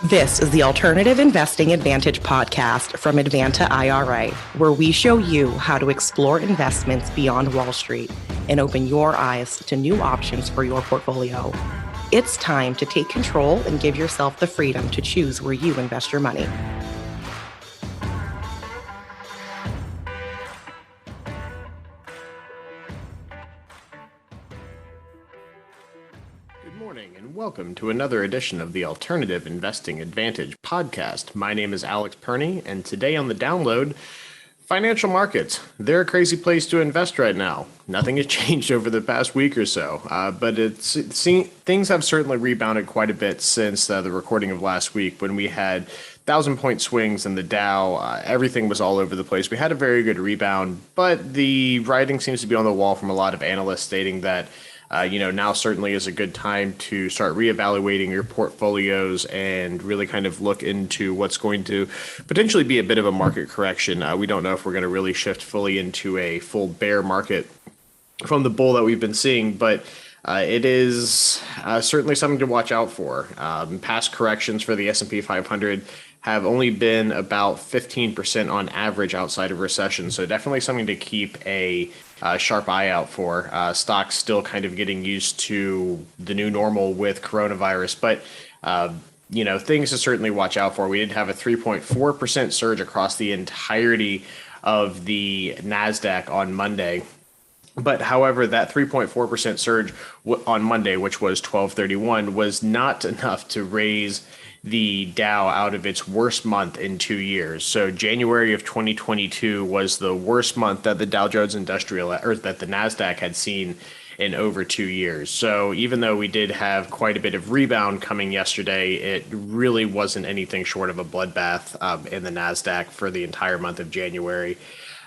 This is the Alternative Investing Advantage podcast from Advanta IRA, where we show you how to explore investments beyond Wall Street and open your eyes to new options for your portfolio. It's time to take control and give yourself the freedom to choose where you invest your money. Welcome to another edition of the Alternative Investing Advantage podcast. My name is Alex Perny, and today on the download, financial markets. They're a crazy place to invest right now. Nothing has changed over the past week or so, but things have certainly rebounded quite a bit since the recording of last week when we had 1,000-point swings in the Dow. Everything was all over the place. We had a very good rebound, but the writing seems to be on the wall from a lot of analysts stating that now certainly is a good time to start reevaluating your portfolios and really kind of look into what's going to potentially be a bit of a market correction. We don't know if we're going to really shift fully into a full bear market from the bull that we've been seeing, but it is certainly something to watch out for. Past corrections for the S&P 500 have only been about 15% on average outside of recession. So definitely something to keep a sharp eye out for. Stocks still kind of getting used to the new normal with coronavirus, but things to certainly watch out for. We did have a 3.4% surge across the entirety of the NASDAQ on Monday. But however, that 3.4% surge on Monday, which was 12/31, was not enough to raise the Dow out of its worst month in 2 years. So January of 2022 was the worst month that the Dow Jones Industrial, or that the NASDAQ had seen in over 2 years. So even though we did have quite a bit of rebound coming yesterday, it really wasn't anything short of a bloodbath in the NASDAQ for the entire month of January.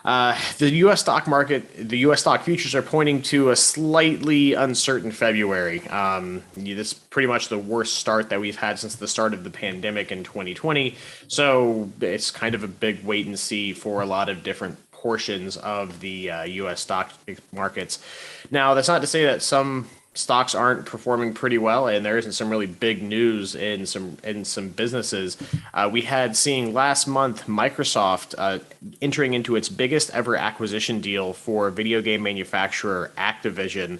The U.S. stock market, the U.S. stock futures are pointing to a slightly uncertain February. This is pretty much the worst start that we've had since the start of the pandemic in 2020. So it's kind of a big wait and see for a lot of different portions of the U.S. stock markets. Now, that's not to say that some stocks aren't performing pretty well, and there isn't some really big news in some businesses. We had seeing last month Microsoft entering into its biggest ever acquisition deal for video game manufacturer Activision,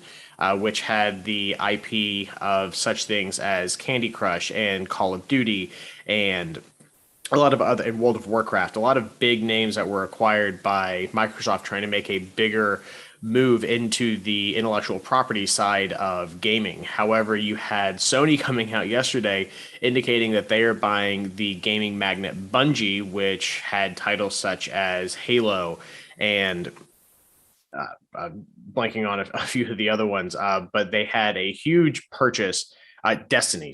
which had the IP of such things as Candy Crush and Call of Duty and a lot of other, and World of Warcraft, a lot of big names that were acquired by Microsoft trying to make a bigger move into the intellectual property side of gaming. However, you had Sony coming out yesterday indicating that they are buying the gaming magnate Bungie, which had titles such as Halo and blanking on a few of the other ones, but they had a huge purchase. Destiny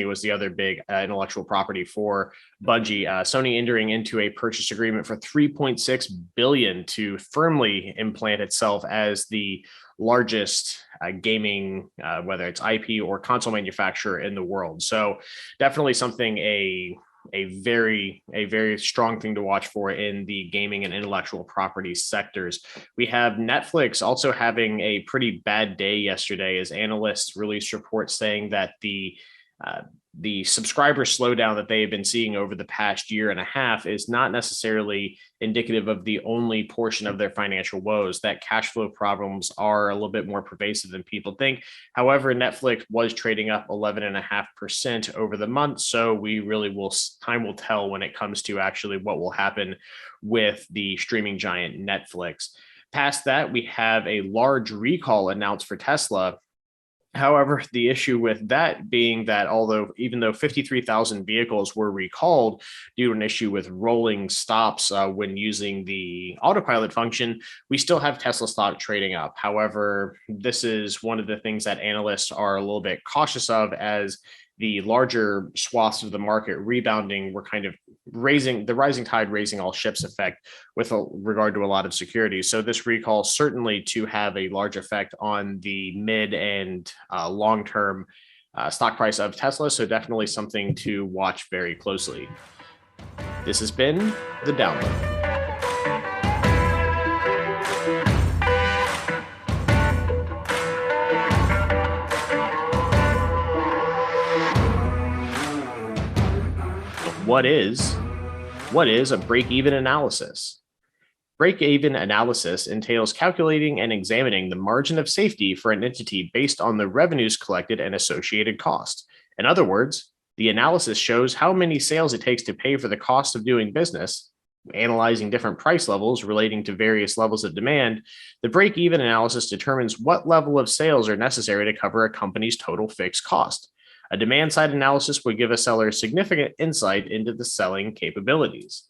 was the other big intellectual property for Bungie. Sony entering into a purchase agreement for $3.6 billion to firmly implant itself as the largest gaming, whether it's IP or console manufacturer in the world. So definitely something a very strong thing to watch for in the gaming and intellectual property sectors. We have Netflix also having a pretty bad day yesterday as analysts released reports saying that the subscriber slowdown that they have been seeing over the past year and a half is not necessarily indicative of the only portion of their financial woes, that cash flow problems are a little bit more pervasive than people think. However, Netflix was trading up 11.5% over the month. So we really time will tell when it comes to actually what will happen with the streaming giant Netflix. Past that, we have a large recall announced for Tesla. However, the issue with that being that even though 53,000 vehicles were recalled due to an issue with rolling stops when using the autopilot function, we still have Tesla stock trading up. However, this is one of the things that analysts are a little bit cautious of, as the larger swaths of the market rebounding were kind of raising the rising tide, raising all ships effect with regard to a lot of securities. So this recall certainly to have a large effect on the mid and long-term stock price of Tesla. So definitely something to watch very closely. This has been The Download. What is a break-even analysis? Break-even analysis entails calculating and examining the margin of safety for an entity based on the revenues collected and associated costs. In other words, the analysis shows how many sales it takes to pay for the cost of doing business. Analyzing different price levels relating to various levels of demand, the break-even analysis determines what level of sales are necessary to cover a company's total fixed cost. A demand-side analysis would give a seller significant insight into the selling capabilities.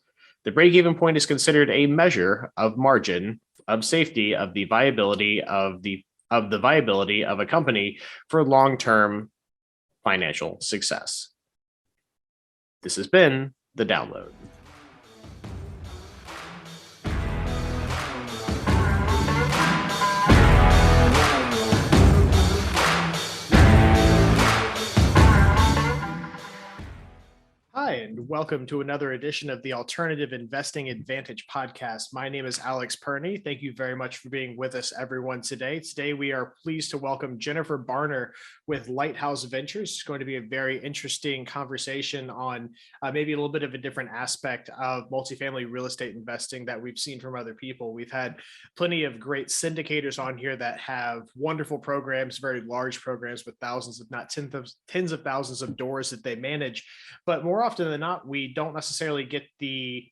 The break-even point is considered a measure of margin of safety of the viability of a company for long-term financial success. This has been the download. Hi, and welcome to another edition of the Alternative Investing Advantage podcast. My name is Alex Perny. Thank you very much for being with us, everyone, today. Today, we are pleased to welcome Jennifer Barner with Lighthouse Ventures. It's going to be a very interesting conversation on maybe a little bit of a different aspect of multifamily real estate investing that we've seen from other people. We've had plenty of great syndicators on here that have wonderful programs, very large programs with thousands, if not tens of thousands of doors that they manage. But more often than not, we don't necessarily get the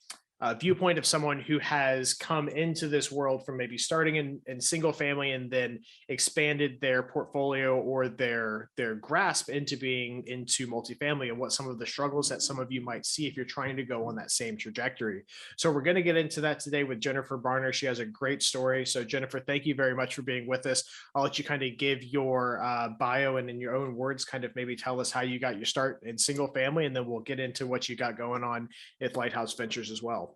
viewpoint of someone who has come into this world from maybe starting in single family and then expanded their portfolio or their grasp into being into multifamily, and what some of the struggles that some of you might see if you're trying to go on that same trajectory. So we're going to get into that today with Jennifer Barner. She has a great story. So Jennifer, thank you very much for being with us. I'll let you kind of give your bio and in your own words, kind of maybe tell us how you got your start in single family, and then we'll get into what you got going on at Lighthouse Ventures as well.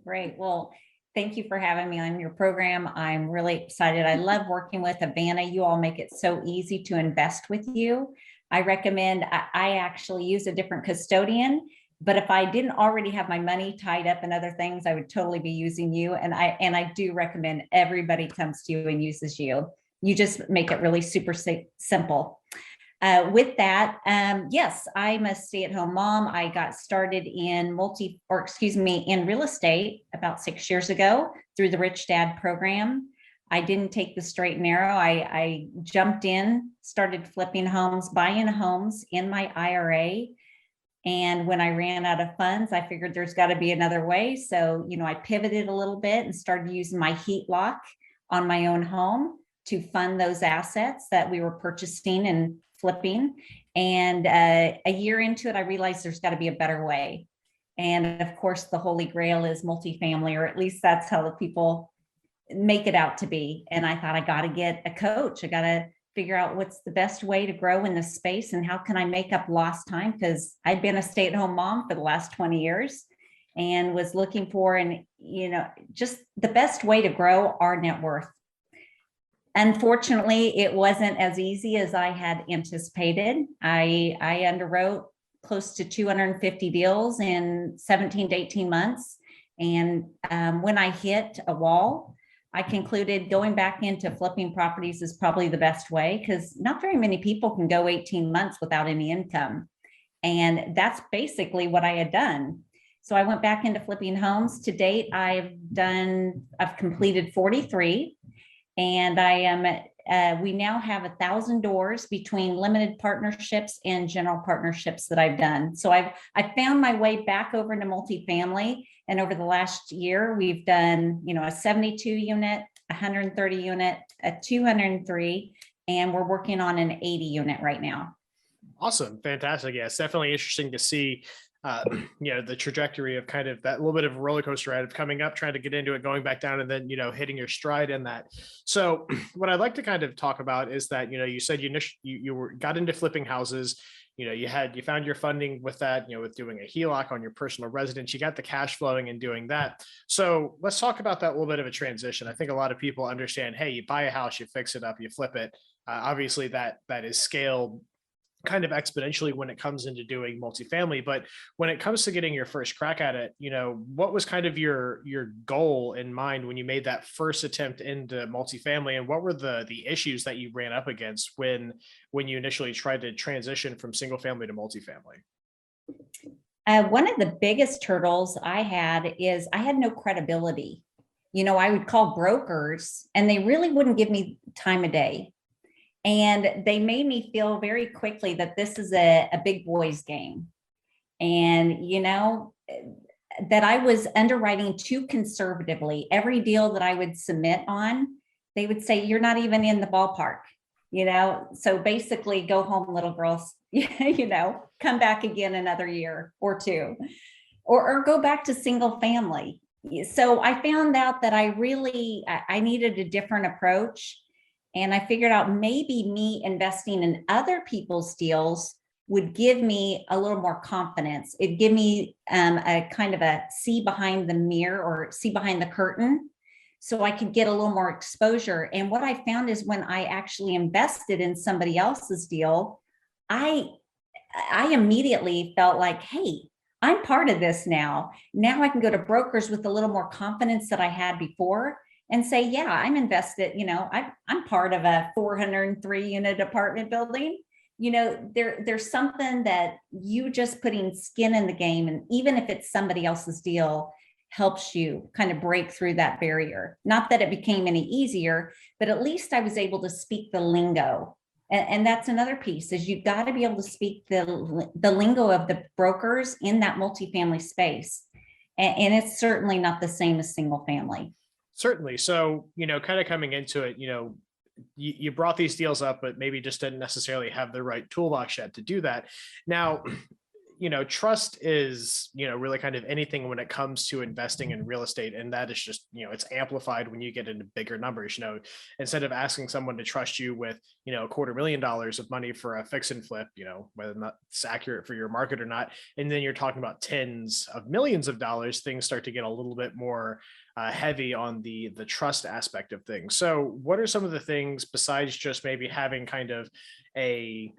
Great. Well, thank you for having me on your program. I'm really excited. I love working with Advanta. You all make it so easy to invest with you. I recommend, I actually use a different custodian, but if I didn't already have my money tied up in other things, I would totally be using you. And I do recommend everybody comes to you and uses you. You just make it really super simple. With that, yes, I'm a stay-at-home mom. I got started in in real estate about 6 years ago through the Rich Dad program. I didn't take the straight and narrow. I jumped in, started flipping homes, buying homes in my IRA. And when I ran out of funds, I figured there's got to be another way. So, I pivoted a little bit and started using my heat lock on my own home to fund those assets that we were purchasing and flipping. And a year into it, I realized there's got to be a better way. And of course, the holy grail is multifamily, or at least that's how the people make it out to be. And I thought, I got to get a coach. I got to figure out what's the best way to grow in this space and how can I make up lost time? Because I've been a stay-at-home mom for the last 20 years and was looking for, just the best way to grow our net worth. Unfortunately, it wasn't as easy as I had anticipated. I underwrote close to 250 deals in 17 to 18 months. And when I hit a wall, I concluded going back into flipping properties is probably the best way, because not very many people can go 18 months without any income. And that's basically what I had done. So I went back into flipping homes. To date, I've completed 43. And we now have 1,000 doors between limited partnerships and general partnerships that I've done. So I found my way back over into multifamily. And over the last year, we've done, a 72 unit, 130 unit, a 203, and we're working on an 80 unit right now. Awesome. Fantastic. Yeah, it's definitely interesting to see the trajectory of kind of that little bit of a roller coaster ride of coming up, trying to get into it, going back down, and then, hitting your stride in that. So what I'd like to kind of talk about is that, you said you got into flipping houses, you found your funding with that, with doing a HELOC on your personal residence, you got the cash flowing and doing that. So let's talk about that little bit of a transition. I think a lot of people understand, hey, you buy a house, you fix it up, you flip it. Obviously that is scaled kind of exponentially when it comes into doing multifamily. But when it comes to getting your first crack at it, what was kind of your goal in mind when you made that first attempt into multifamily, and what were the issues that you ran up against when you initially tried to transition from single family to multifamily? One of the biggest hurdles I had is I had no credibility. I would call brokers and they really wouldn't give me time of day. And they made me feel very quickly that this is a big boys game. And, that I was underwriting too conservatively. Every deal that I would submit on, they would say, you're not even in the ballpark, So basically go home, little girls, come back again another year or two, or go back to single family. So I found out that I needed a different approach. And I figured out maybe me investing in other people's deals would give me a little more confidence. It'd give me a kind of a see behind the mirror or see behind the curtain, so I could get a little more exposure. And what I found is when I actually invested in somebody else's deal, I immediately felt like, hey, I'm part of this now. Now I can go to brokers with a little more confidence that I had before and say, yeah, I'm invested. I'm part of a 403 unit apartment building. There's something that you just putting skin in the game, and even if it's somebody else's deal, helps you kind of break through that barrier. Not that it became any easier, but at least I was able to speak the lingo. And that's another piece, is you've got to be able to speak the lingo of the brokers in that multifamily space. And it's certainly not the same as single family. Certainly. So, kind of coming into it, you brought these deals up, but maybe just didn't necessarily have the right toolbox yet to do that. Now, trust is, really kind of anything when it comes to investing in real estate. And that is just, it's amplified when you get into bigger numbers. Instead of asking someone to trust you with, $250,000 of money for a fix and flip, whether or not it's accurate for your market or not, and then you're talking about tens of millions of dollars, things start to get a little bit more heavy on the trust aspect of things. So what are some of the things, besides just maybe having kind of a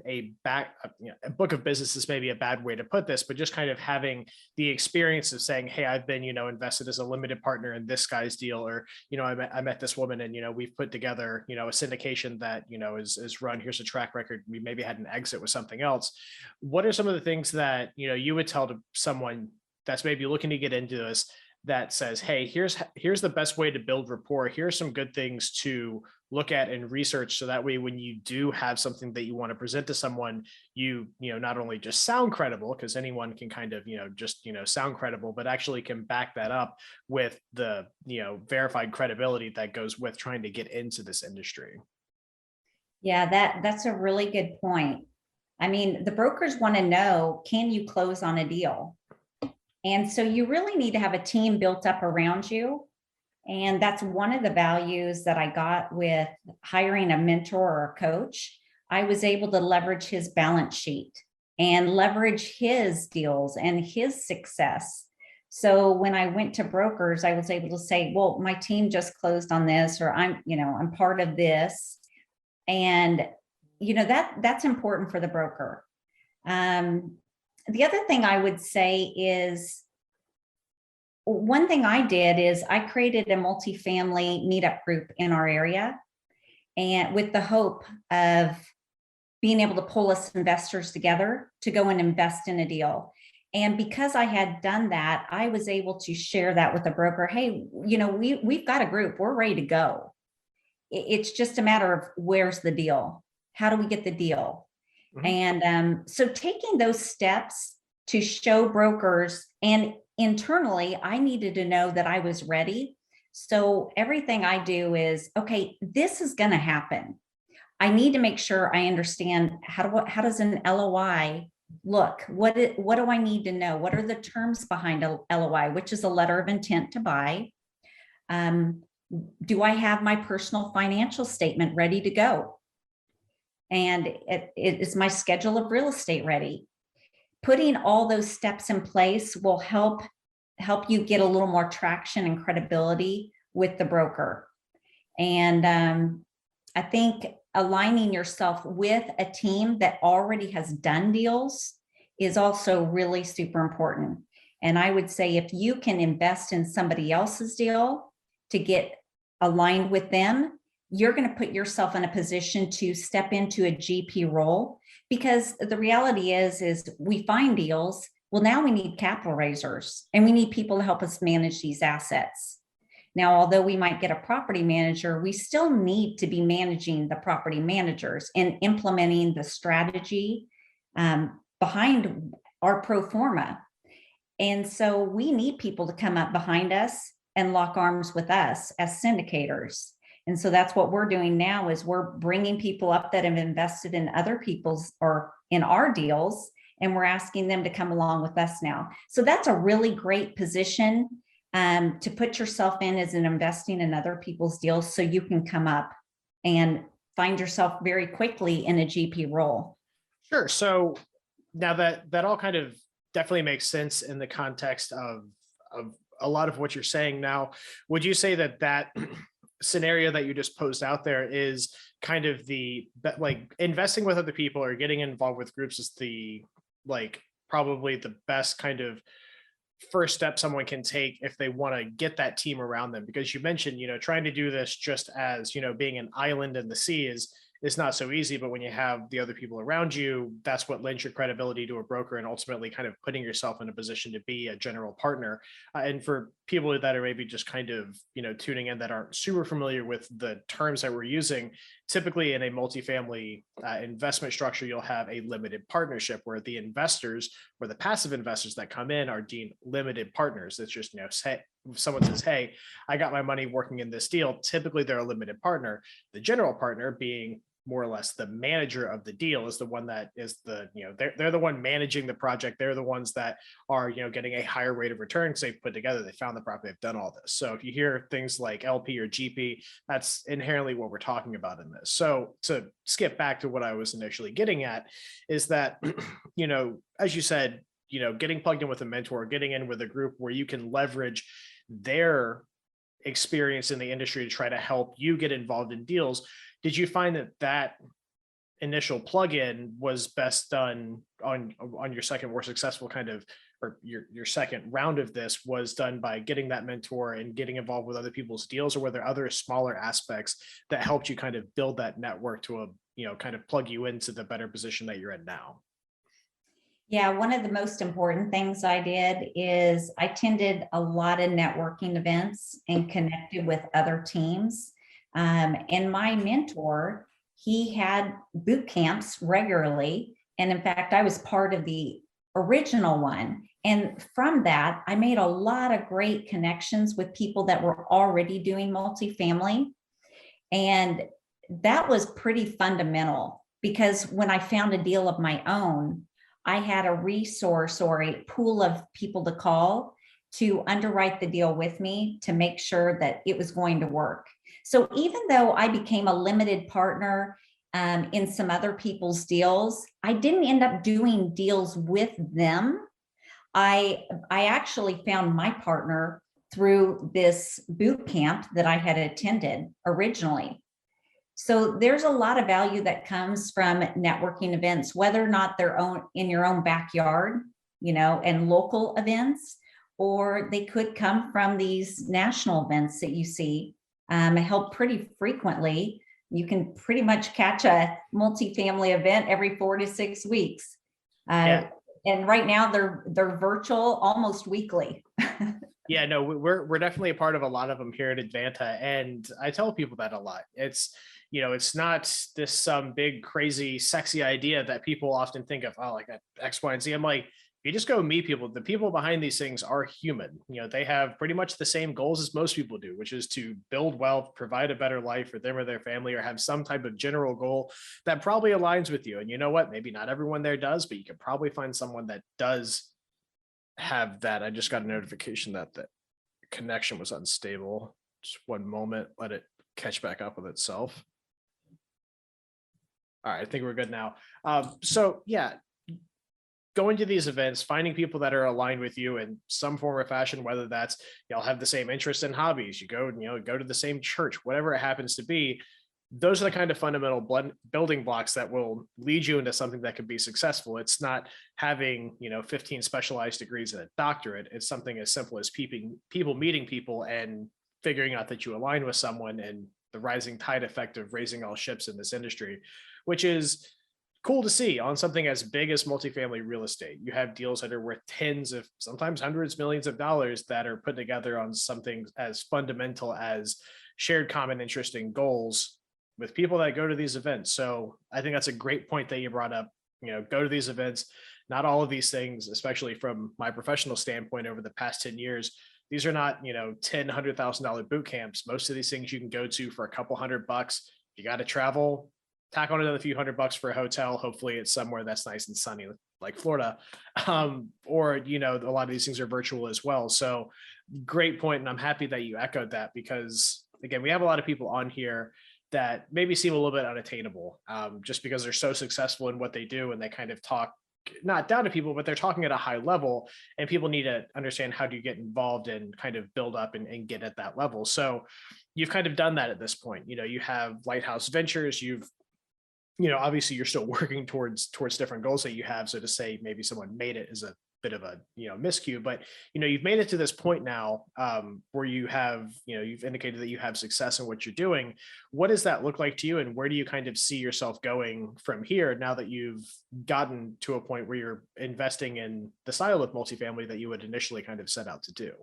book of business is maybe a bad way to put this, but just kind of having the experience of saying, hey, I've been, invested as a limited partner in this guy's deal, or, I met this woman and, we've put together, a syndication that, is run, here's a track record. We maybe had an exit with something else. What are some of the things that, you would tell to someone that's maybe looking to get into this, that says, hey, here's the best way to build rapport. Here's some good things to look at and research. So that way, when you do have something that you want to present to someone, you not only just sound credible, because anyone can kind of, just, sound credible, but actually can back that up with the, verified credibility that goes with trying to get into this industry. Yeah, that's a really good point. I mean, the brokers want to know, can you close on a deal? And so you really need to have a team built up around you. And that's one of the values that I got with hiring a mentor or a coach. I was able to leverage his balance sheet and leverage his deals and his success. So when I went to brokers, I was able to say, well, my team just closed on this, or I'm part of this. And, that's important for the broker. The other thing I would say is, one thing I did is I created a multifamily meetup group in our area, and with the hope of being able to pull us investors together to go and invest in a deal. And because I had done that, I was able to share that with the broker. Hey, we've got a group, we're ready to go. It's just a matter of, where's the deal? How do we get the deal? Mm-hmm. And so taking those steps to show brokers, and internally, I needed to know that I was ready. So everything I do is, okay, this is going to happen. I need to make sure I understand how does an LOI look? What do I need to know? What are the terms behind a LOI, which is a letter of intent to buy? Do I have my personal financial statement ready to go? And is my schedule of real estate ready? Putting all those steps in place will help you get a little more traction and credibility with the broker. And I think aligning yourself with a team that already has done deals is also really super important. And I would say, if you can invest in somebody else's deal to get aligned with them, you're going to put yourself in a position to step into a GP role, because the reality is we find deals, Well, now we need capital raisers and we need people to help us manage these assets. Now, although we might get a property manager, we still need to be managing the property managers and implementing the strategy behind our pro forma. And so we need people to come up behind us and lock arms with us as syndicators. And so that's what we're doing now is we're bringing people up that have invested in other people's or in our deals, and we're asking them to come along with us now. So that's a really great position to put yourself in as an investing in other people's deals so you can come up and find yourself very quickly in a GP role. Sure. So now that all kind of definitely makes sense in the context of a lot of what you're saying. Now, would you say that scenario that you just posed out there is kind of like investing with other people or getting involved with groups is probably the best kind of first step someone can take if they want to get that team around them? Because you mentioned, trying to do this just as, being an island in the sea is not so easy, but when you have the other people around you, that's what lends your credibility to a broker and ultimately kind of putting yourself in a position to be a general partner. And for people that are maybe just kind of, tuning in that aren't super familiar with the terms that we're using, typically in a multifamily investment structure, you'll have a limited partnership where the investors or the passive investors that come in are deemed limited partners. It's just, say, if someone says, hey, I got my money working in this deal, typically they're a limited partner. The general partner, being more or less the manager of the deal, is the one that is they're the one managing the project. They're the ones that are, getting a higher rate of return because they've put together, they found the property, they've done all this. So if you hear things like LP or GP, that's inherently what we're talking about in this. So to skip back to what I was initially getting at is that, as you said, getting plugged in with a mentor, getting in with a group where you can leverage their experience in the industry to try to help you get involved in deals. Did you find that initial plug-in was best done on your second more successful kind of, or your second round of this was done by getting that mentor and getting involved with other people's deals, or were there other smaller aspects that helped you kind of build that network to kind of plug you into the better position that you're in now? Yeah, one of the most important things I did is I attended a lot of networking events and connected with other teams. And my mentor, he had boot camps regularly. And in fact, I was part of the original one. And from that, I made a lot of great connections with people that were already doing multifamily. And that was pretty fundamental because when I found a deal of my own, I had a resource or a pool of people to call to underwrite the deal with me to make sure that it was going to work. So even though I became a limited partner in some other people's deals, I didn't end up doing deals with them. I actually found my partner through this boot camp that I had attended originally. So there's a lot of value that comes from networking events, whether or not they're in your own backyard, and local events, or they could come from these national events that you see held pretty frequently. You can pretty much catch a multifamily event every 4 to 6 weeks. And right now they're virtual almost weekly. Yeah, no, we're definitely a part of a lot of them here at Advanta. And I tell people that a lot. It's not this some big, crazy, sexy idea that people often think of, oh, like X, Y, and Z. I'm like, you just go meet people. The people behind these things are human. They have pretty much the same goals as most people do, which is to build wealth, provide a better life for them or their family, or have some type of general goal that probably aligns with you. And you know what? Maybe not everyone there does, but you can probably find someone that does have that. I just got a notification that the connection was unstable. Just one moment, let it catch back up with itself. All right, I think we're good now. So yeah, going to these events, finding people that are aligned with you in some form or fashion, whether that's y'all have the same interests and hobbies, you go to the same church, whatever it happens to be. Those are the kind of fundamental building blocks that will lead you into something that can be successful. It's not having 15 specialized degrees and a doctorate. It's something as simple as people meeting people and figuring out that you align with someone, and the rising tide effect of raising all ships in this industry, which is cool to see on something as big as multifamily real estate. You have deals that are worth tens of, sometimes hundreds, millions of dollars that are put together on something as fundamental as shared common interest and goals with people that go to these events. So I think that's a great point that you brought up. Go to these events. Not all of these things, especially from my professional standpoint over the past 10 years, these are not, $100,000 boot camps. Most of these things you can go to for a couple $100. You got to travel, tack on another few $100 for a hotel. Hopefully it's somewhere that's nice and sunny, like Florida. Or, a lot of these things are virtual as well. So great point. And I'm happy that you echoed that, because again, we have a lot of people on here that maybe seem a little bit unattainable, just because they're so successful in what they do, and they kind of talk not down to people, but they're talking at a high level, and people need to understand how do you get involved and kind of build up and get at that level. So you've kind of done that at this point. You have Lighthouse Ventures. You've, obviously you're still working towards different goals that you have. So to say maybe someone made it is a bit of a miscue, but you've made it to this point now, where you have, you've indicated that you have success in what you're doing. What does that look like to you, and where do you kind of see yourself going from here now that you've gotten to a point where you're investing in the style of multifamily that you would initially kind of set out to do?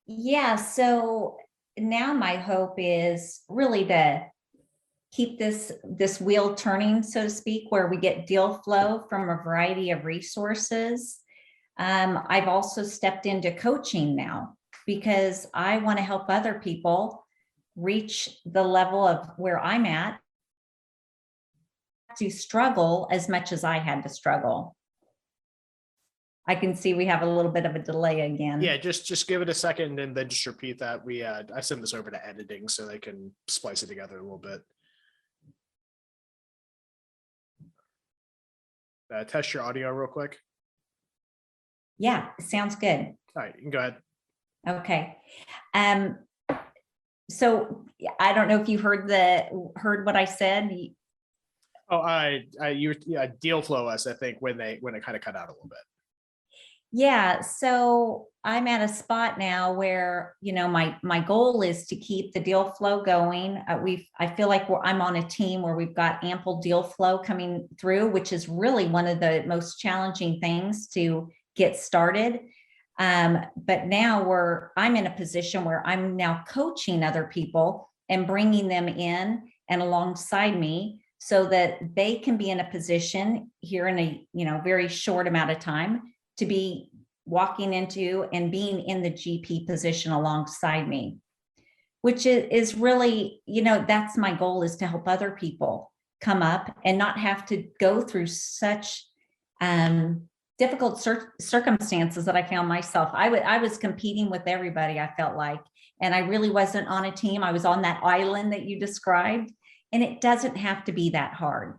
Yeah, so now my hope is really to keep this wheel turning, so to speak, where we get deal flow from a variety of resources. I've also stepped into coaching now, because I want to help other people reach the level of where I'm at, to struggle as much as I had to struggle. I can see we have a little bit of a delay again. Yeah, just give it a second and then just repeat that. I send this over to editing so they can splice it together a little bit. Test your audio real quick. Yeah, sounds good. All right, you can go ahead. Okay. So I don't know if you heard what I said. You deal flow us, I think, when it kind of cut out a little bit. Yeah, so I'm at a spot now where, my goal is to keep the deal flow going. I feel like I'm on a team where we've got ample deal flow coming through, which is really one of the most challenging things to get started. But now I'm in a position where I'm now coaching other people and bringing them in and alongside me, so that they can be in a position here in a very short amount of time to be walking into and being in the GP position alongside me, which is really, that's my goal, is to help other people come up and not have to go through such difficult circumstances that I found myself. I was competing with everybody, I felt like, and I really wasn't on a team. I was on that island that you described, and it doesn't have to be that hard.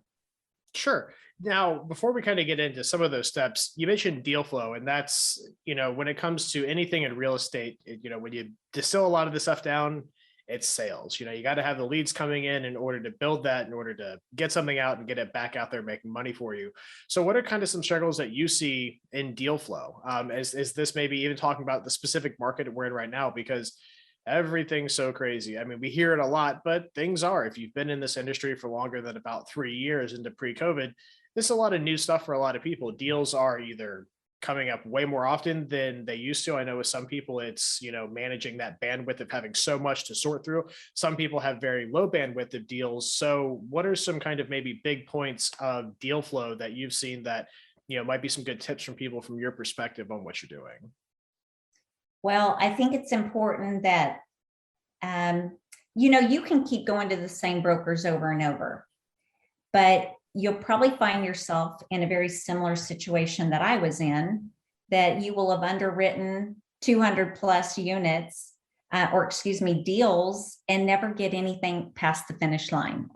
Sure. Now, before we kind of get into some of those steps, you mentioned deal flow, and that's, when it comes to anything in real estate, when you distill a lot of the stuff down, it's sales. You got to have the leads coming in order to build that, in order to get something out and get it back out there making money for you. So what are kind of some struggles that you see in deal flow? Is this maybe even talking about the specific market we're in right now? Because everything's so crazy. I mean, we hear it a lot, but things are, if you've been in this industry for longer than about 3 years into pre-COVID, this is a lot of new stuff for a lot of people. Deals are either coming up way more often than they used to. I know with some people, it's, managing that bandwidth of having so much to sort through. Some people have very low bandwidth of deals. So what are some kind of maybe big points of deal flow that you've seen that, might be some good tips from people from your perspective on what you're doing? Well, I think it's important that, you can keep going to the same brokers over and over, but you'll probably find yourself in a very similar situation that I was in, that you will have underwritten 200 plus units, deals, and never get anything past the finish line,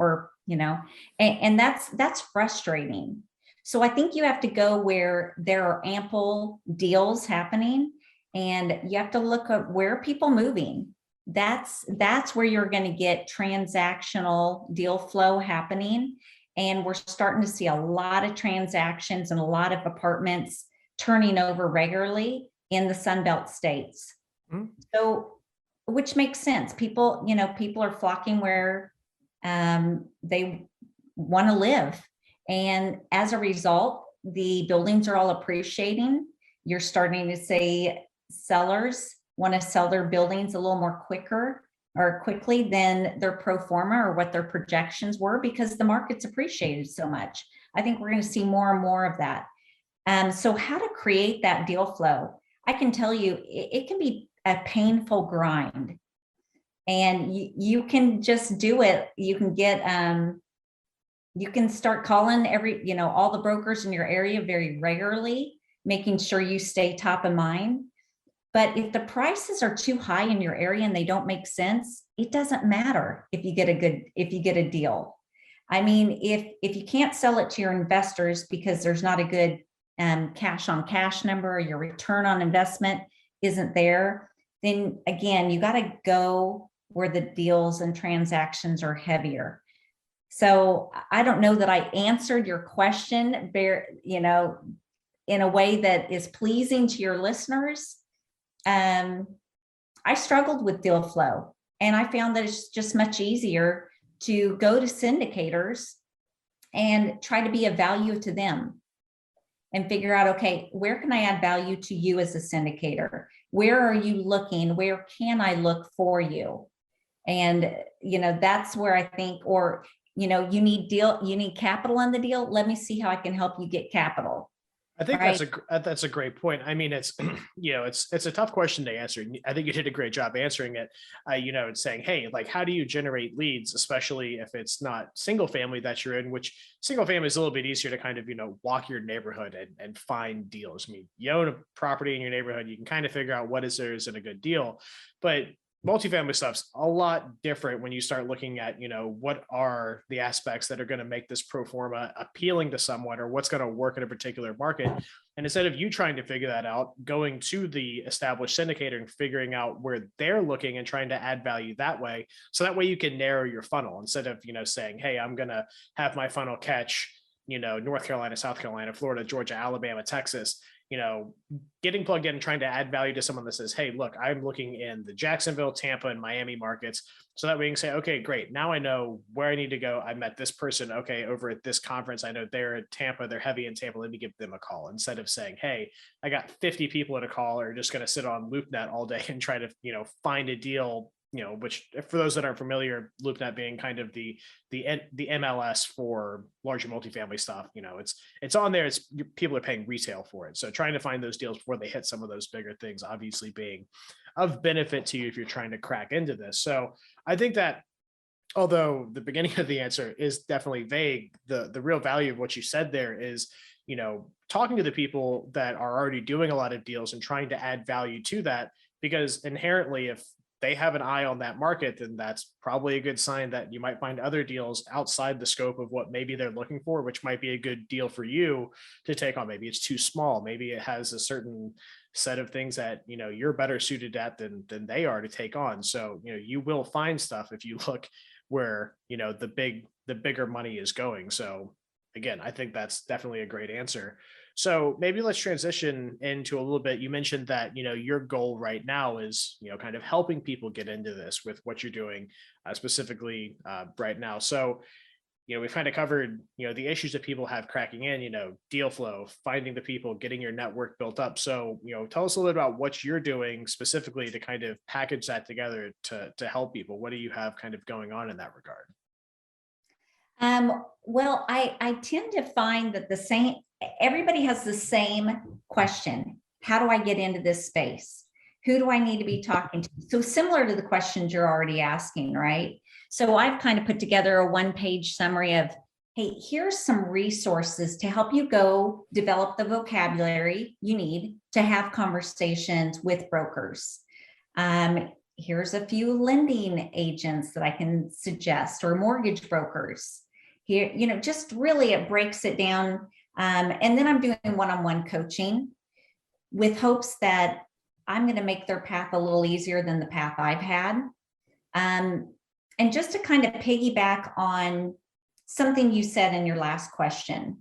and that's frustrating. So I think you have to go where there are ample deals happening, and you have to look at where are people moving. That's where you're going to get transactional deal flow happening. And we're starting to see a lot of transactions and a lot of apartments turning over regularly in the Sunbelt states. Mm-hmm. So, which makes sense. People are flocking where they want to live. And as a result, the buildings are all appreciating. You're starting to see sellers want to sell their buildings a little more quickly than their pro forma or what their projections were, because the market's appreciated so much. I think we're going to see more and more of that. So how to create that deal flow? I can tell you, it can be a painful grind, and you can just do it. You can get, you can start calling all the brokers in your area very regularly, making sure you stay top of mind. But if the prices are too high in your area and they don't make sense, it doesn't matter if you get a deal. I mean, if you can't sell it to your investors because there's not a good cash on cash number, or your return on investment isn't there, then again, you got to go where the deals and transactions are heavier. So I don't know that I answered your question in a way that is pleasing to your listeners. I struggled with deal flow, and I found that it's just much easier to go to syndicators and try to be of value to them and figure out, okay, where can I add value to you as a syndicator? Where are you looking? Where can I look for you? And, that's where I think, or, you need capital on the deal. Let me see how I can help you get capital. I think right? that's a great point. I mean, it's, it's a tough question to answer. I think you did a great job answering it. It's saying, hey, like, how do you generate leads, especially if it's not single family that you're in, which single family is a little bit easier to kind of, walk your neighborhood and find deals. I mean, you own a property in your neighborhood, you can kind of figure out what isn't a good deal, but multifamily stuff's a lot different when you start looking at, what are the aspects that are going to make this pro forma appealing to someone, or what's going to work in a particular market. And instead of you trying to figure that out, going to the established syndicator and figuring out where they're looking and trying to add value that way. So that way you can narrow your funnel instead of, saying, hey, I'm going to have my funnel catch, North Carolina, South Carolina, Florida, Georgia, Alabama, Texas. Getting plugged in and trying to add value to someone that says, hey, look, I'm looking in the Jacksonville, Tampa, and Miami markets. So that way you can say, okay, great. Now I know where I need to go. I met this person. Okay, over at this conference, I know they're in Tampa, they're heavy in Tampa. Let me give them a call, instead of saying, hey, I got 50 people at a call, or just going to sit on LoopNet all day and try to, find a deal, which, for those that aren't familiar, LoopNet being kind of the MLS for larger multifamily stuff. It's on there. People are paying retail for it. So trying to find those deals before they hit some of those bigger things, obviously being of benefit to you if you're trying to crack into this. So I think that, although the beginning of the answer is definitely vague, the real value of what you said there is, talking to the people that are already doing a lot of deals and trying to add value to that, because inherently, if they have an eye on that market, then that's probably a good sign that you might find other deals outside the scope of what maybe they're looking for, which might be a good deal for you to take on. Maybe it's too small. Maybe it has a certain set of things that, you're better suited at than they are to take on. So, you will find stuff if you look where, the bigger money is going. So again, I think that's definitely a great answer. So maybe let's transition into a little bit. You mentioned that, your goal right now is, kind of helping people get into this with what you're doing specifically right now. So, we've kind of covered, the issues that people have cracking in, deal flow, finding the people, getting your network built up. So, tell us a little bit about what you're doing specifically to kind of package that together to help people. What do you have kind of going on in that regard? Well, I tend to find that everybody has the same question. How do I get into this space? Who do I need to be talking to? So similar to the questions you're already asking, right? So I've kind of put together a one-page summary of, hey, here's some resources to help you go develop the vocabulary you need to have conversations with brokers. Here's a few lending agents that I can suggest, or mortgage brokers. Here, just really it breaks it down. And then I'm doing one-on-one coaching with hopes that I'm going to make their path a little easier than the path I've had. And just to kind of piggyback on something you said in your last question,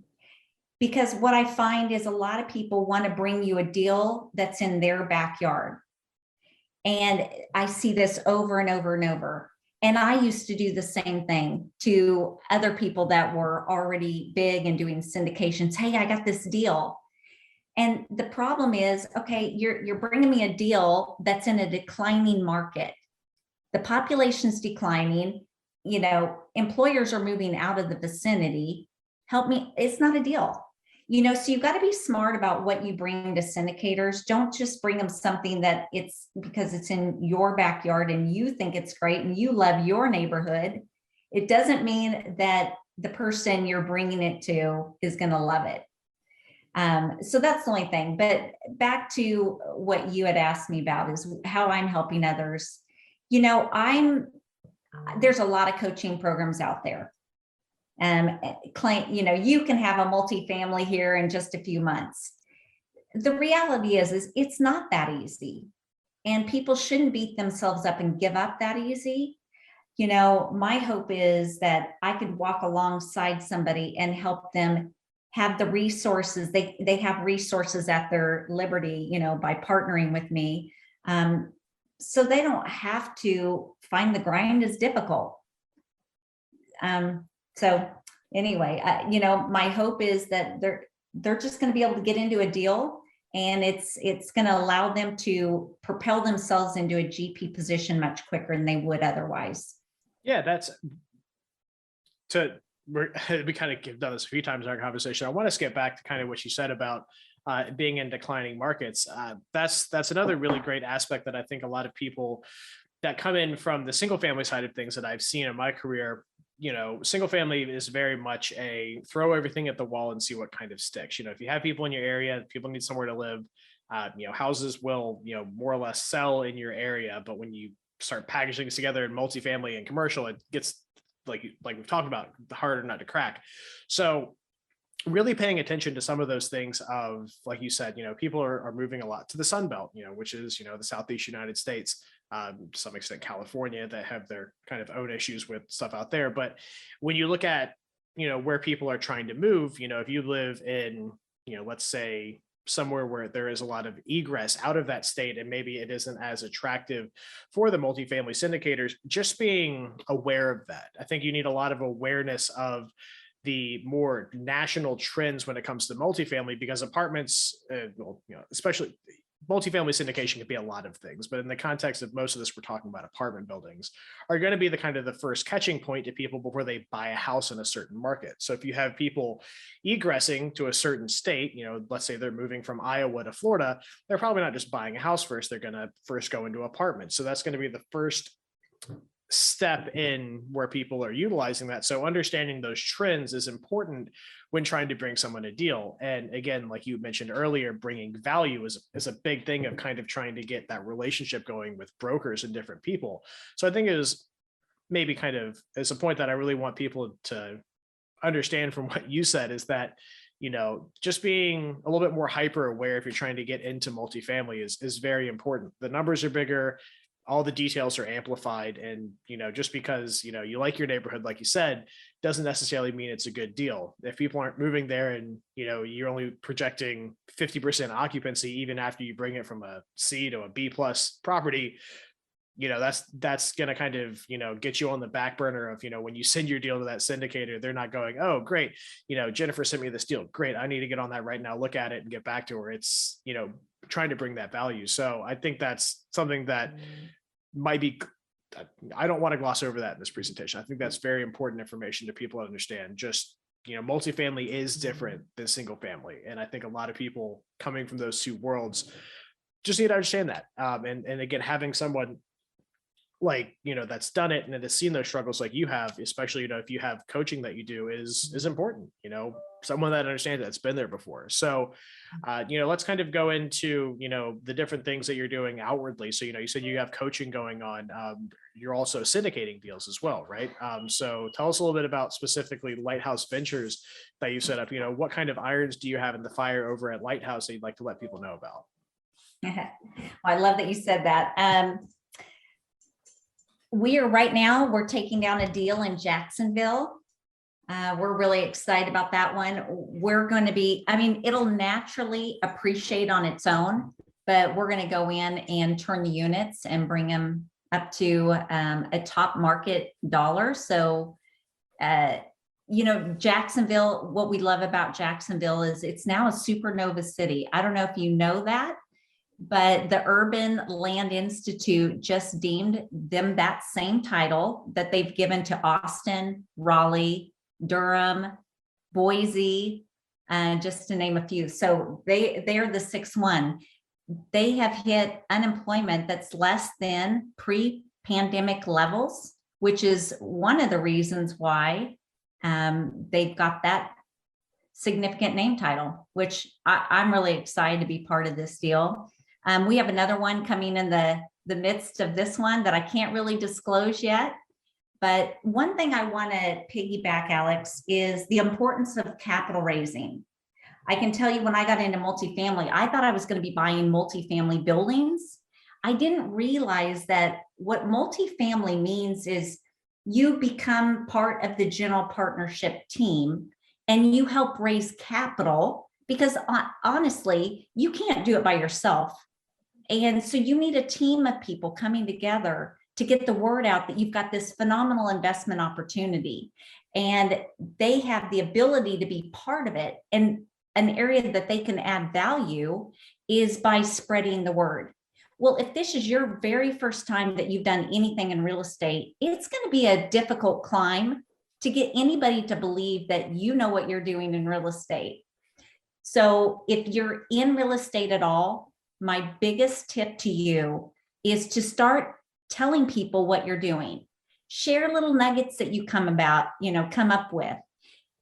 because what I find is a lot of people want to bring you a deal that's in their backyard. And I see this over and over and over. And I used to do the same thing to other people that were already big and doing syndications. Hey, I got this deal. And the problem is, okay, you're bringing me a deal that's in a declining market. The population's declining, employers are moving out of the vicinity. Help me. It's not a deal. So you've got to be smart about what you bring to syndicators. Don't just bring them something that it's because it's in your backyard and you think it's great and you love your neighborhood. It doesn't mean that the person you're bringing it to is going to love it. So that's the only thing. But back to what you had asked me about is how I'm helping others. There's a lot of coaching programs out there. You can have a multifamily here in just a few months. The reality is it's not that easy, and people shouldn't beat themselves up and give up that easy. My hope is that I could walk alongside somebody and help them have the resources. They have resources at their liberty, by partnering with me. So they don't have to find the grind is difficult. So anyway, my hope is that they're just going to be able to get into a deal, and it's going to allow them to propel themselves into a GP position much quicker than they would otherwise. Yeah, we kind of done this a few times in our conversation. I want to skip back to kind of what you said about being in declining markets. That's another really great aspect that I think a lot of people that come in from the single family side of things that I've seen in my career, single family is very much a throw everything at the wall and see what kind of sticks. If you have people in your area, people need somewhere to live, houses will, more or less sell in your area. But when you start packaging this together in multifamily and commercial, it gets like we've talked about, harder nut to crack. So really paying attention to some of those things of, like you said, people are moving a lot to the Sun Belt, which is, the Southeast United States, to some extent California, that have their kind of own issues with stuff out there. But when you look at, where people are trying to move, if you live in, let's say somewhere where there is a lot of egress out of that state, and maybe it isn't as attractive for the multifamily syndicators, just being aware of that. I think you need a lot of awareness of the more national trends when it comes to multifamily, because apartments, especially multifamily syndication can be a lot of things, but in the context of most of this, we're talking about apartment buildings, are going to be the kind of the first catching point to people before they buy a house in a certain market. So if you have people egressing to a certain state, let's say they're moving from Iowa to Florida, they're probably not just buying a house first, they're going to first go into apartments. So that's going to be the first step in where people are utilizing that. So understanding those trends is important when trying to bring someone a deal. And again, like you mentioned earlier, bringing value is a big thing of kind of trying to get that relationship going with brokers and different people. So I think it was maybe kind of as a point that I really want people to understand from what you said is that, just being a little bit more hyper aware if you're trying to get into multifamily is very important. The numbers are bigger, all the details are amplified, and just because you like your neighborhood, like you said, doesn't necessarily mean it's a good deal. If people aren't moving there and you're only projecting 50% occupancy even after you bring it from a C to a B plus property, that's going to kind of get you on the back burner of when you send your deal to that syndicator, they're not going, oh great, Jennifer sent me this deal, great, I need to get on that right now, look at it and get back to her. It's trying to bring that value. So I think that's something that might be, I don't want to gloss over that in this presentation. I think that's very important information to people to understand. Just, multifamily is different than single family. And I think a lot of people coming from those two worlds just need to understand that. And again, having someone like, that's done it and has seen those struggles like you have, especially, if you have coaching that you do is important, someone that understands that's been there before. So, let's kind of go into, the different things that you're doing outwardly. So, you said you have coaching going on. You're also syndicating deals as well, right? So tell us a little bit about specifically Lighthouse Ventures that you set up. What kind of irons do you have in the fire over at Lighthouse that you'd like to let people know about? Well, I love that you said that. We're taking down a deal in Jacksonville. We're really excited about that one. We're going to be, it'll naturally appreciate on its own, but we're going to go in and turn the units and bring them up to a top market dollar. So, Jacksonville, what we love about Jacksonville is it's now a supernova city. I don't know if you know that, but the Urban Land Institute just deemed them that same title that they've given to Austin, Raleigh, Durham, Boise, just to name a few. So they're the sixth one. They have hit unemployment that's less than pre-pandemic levels, which is one of the reasons why they've got that significant name title, which I'm really excited to be part of this deal. We have another one coming in the midst of this one that I can't really disclose yet. But one thing I want to piggyback, Alex, is the importance of capital raising. I can tell you when I got into multifamily, I thought I was going to be buying multifamily buildings. I didn't realize that what multifamily means is you become part of the general partnership team and you help raise capital because honestly, you can't do it by yourself. And so you need a team of people coming together to get the word out that you've got this phenomenal investment opportunity and they have the ability to be part of it. And an area that they can add value is by spreading the word. Well, if this is your very first time that you've done anything in real estate, it's going to be a difficult climb to get anybody to believe that you know what you're doing in real estate. So if you're in real estate at all, my biggest tip to you is to start telling people what you're doing. Share little nuggets that you come up with,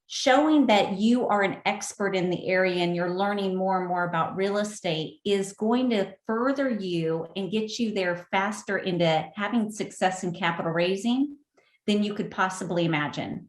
showing that you are an expert in the area and you're learning more and more about real estate is going to further you and get you there faster into having success in capital raising than you could possibly imagine.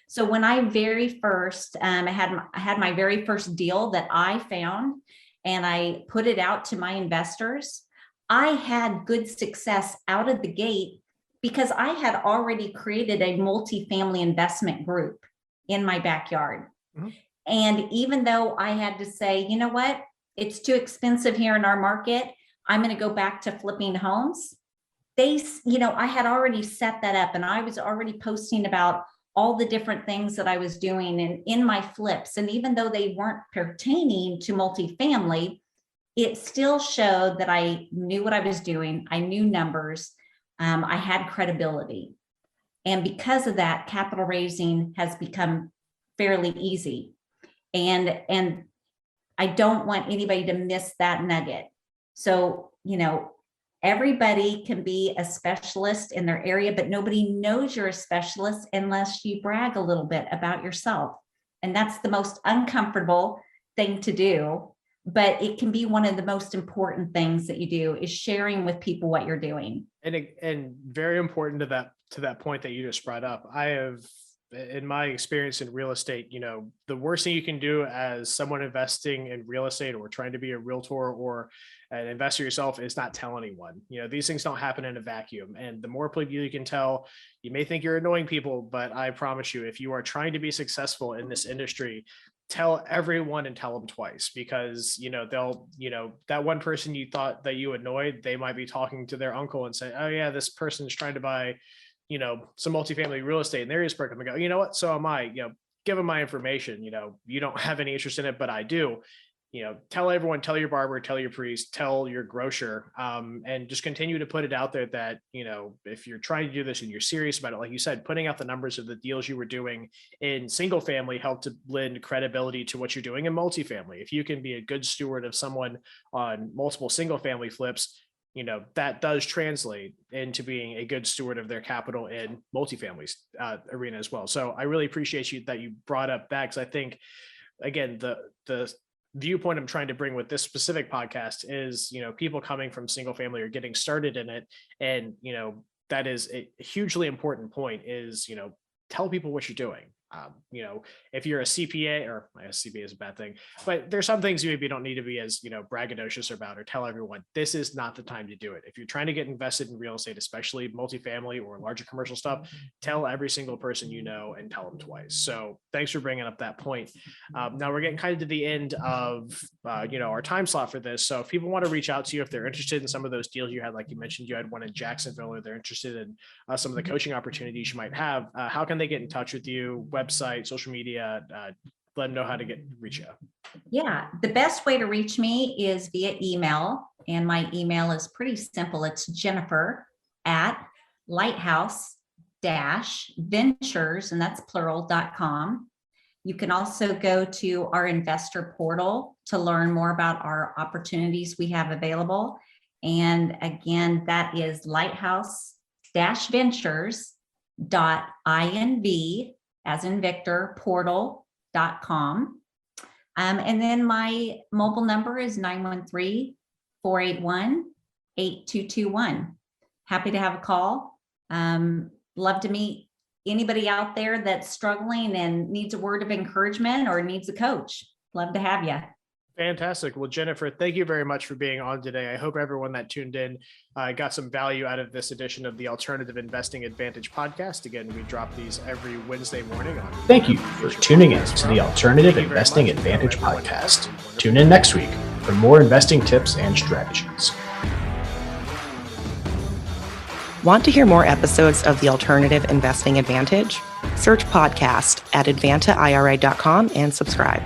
So when I very first, I had my very first deal that I found and I put it out to my investors, I had good success out of the gate because I had already created a multifamily investment group in my backyard. Mm-hmm. And even though I had to say, you know what, it's too expensive here in our market, I'm going to go back to flipping homes. I had already set that up and I was already posting about all the different things that I was doing in my flips. And even though they weren't pertaining to multifamily, it still showed that I knew what I was doing. I knew numbers. I had credibility. And because of that, capital raising has become fairly easy. And I don't want anybody to miss that nugget. So, everybody can be a specialist in their area, but nobody knows you're a specialist unless you brag a little bit about yourself. And that's the most uncomfortable thing to do, but it can be one of the most important things that you do is sharing with people what you're doing. And very important to that point that you just brought up. I have, in my experience in real estate, the worst thing you can do as someone investing in real estate or trying to be a realtor or an investor yourself is not tell anyone. These things don't happen in a vacuum. And the more people you can tell, you may think you're annoying people, but I promise you, if you are trying to be successful in this industry, tell everyone and tell them twice, because they'll that one person you thought that you annoyed, they might be talking to their uncle and say, oh yeah, this person's trying to buy some multifamily real estate in their area. I'm gonna go, you know what, so am I. Give them my information. You don't have any interest in it, but I do. Tell everyone, tell your barber, tell your priest, tell your grocer, and just continue to put it out there that, if you're trying to do this and you're serious about it, like you said, putting out the numbers of the deals you were doing in single family helped to lend credibility to what you're doing in multifamily. If you can be a good steward of someone on multiple single family flips, that does translate into being a good steward of their capital in multifamily arena as well. So I really appreciate that you brought up that, because I think, again, the viewpoint I'm trying to bring with this specific podcast is, people coming from single family or getting started in it. And, that is a hugely important point is, tell people what you're doing. If you're a CPA, or I guess CPA is a bad thing, but there's some things you maybe don't need to be as, braggadocious about or tell everyone this is not the time to do it. If you're trying to get invested in real estate, especially multifamily or larger commercial stuff, tell every single person and tell them twice. So thanks for bringing up that point. Now we're getting kind of to the end of, our time slot for this. So if people want to reach out to you, if they're interested in some of those deals you had, like you mentioned, you had one in Jacksonville, or they're interested in some of the coaching opportunities you might have, how can they get in touch with you? Website, social media, let them know how to reach you. Yeah, the best way to reach me is via email. And my email is pretty simple. It's Jennifer at Lighthouse-Ventures, and that's plural.com. You can also go to our investor portal to learn more about our opportunities we have available. And again, that is lighthouse-ventures.inv, as in Victor, portal.com. And then my mobile number is 913-481-8221. Happy to have a call. Love to meet anybody out there that's struggling and needs a word of encouragement or needs a coach. Love to have you. Fantastic. Well, Jennifer, thank you very much for being on today. I hope everyone that tuned in got some value out of this edition of the Alternative Investing Advantage podcast. Again, we drop these every Wednesday morning. Thank you for tuning in to the Alternative Investing Advantage podcast. Tune in next week for more investing tips and strategies. Want to hear more episodes of the Alternative Investing Advantage? Search podcast at advantaira.com and subscribe.